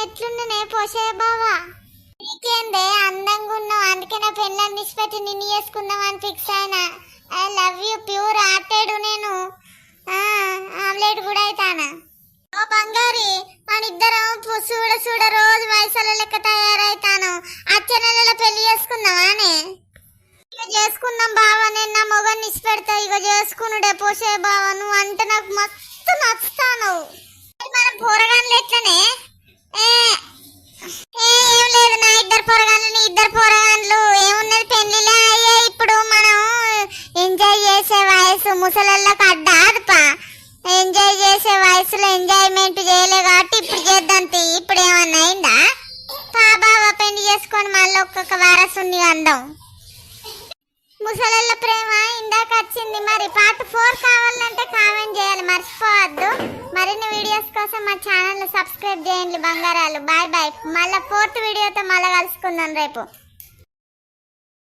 ఎట్లున్ననే పోషే బావా? నీకేందే అందంగా ఉన్నావు, అందుకే నా పెళ్ళని నిష్పెట్టి నిన్ను చేసుకుందాం అని ఫిక్స్ అయినా. I love you pure hearted. నేను ఆమ్లెట్ కూడా అవుతానా? ఓ బంగారి, మన ఇద్దరం చూడ చూడ రోజు వయసుల లెక్క తయారైతాను. అచ్చే నెలలో పెళ్లి చేసుకుందామానే? ఇక చేసుకుందాం బావా, నేను నా మొగని నిష్పెడతా. ఇక చేసుకునుడే పోసే బావా, నువ్వు అంటే నాకు మస్తు నచ్చుతాను. మన పోరగాన్లు ఎట్లనే? ఏం లేదు, నా ఇద్దరు పోరగాన్లు నీ ఇద్దరు పోరగాన్లు ఏమున్నది, పెళ్లిలే అయ్యే. ఇప్పుడు మనం ఎంజాయ్ చేసే వయసు, ముసలళ్ళకి అడ్డాదుపా. ఎంజాయ్ చేసే వయసులో ఎంజాయ్మెంట్ చేయలే కాబట్టి ఇప్పుడు చేద్దాం. ఇప్పుడు ఏమన్నా అయిందా? బాబా పెళ్లి చేసుకొని మళ్ళీ ఒక్కొక్క వారసుని అందం. ముసలళ్ళ ప్రేమ ఇందాక వచ్చింది. మరి పార్ట్ 4 కావాలంటే కామెంట్ చేయాలి మర్చిపోవద్దు. మరిన్ని వీడియోస్ కోసం మా ఛానల్ సబ్స్క్రైబ్ చేయండి బంగారాలు. Bye bye. మళ్ళీ 4th వీడియోతో మళ్ళీ కలుసుకుందాం రేపు.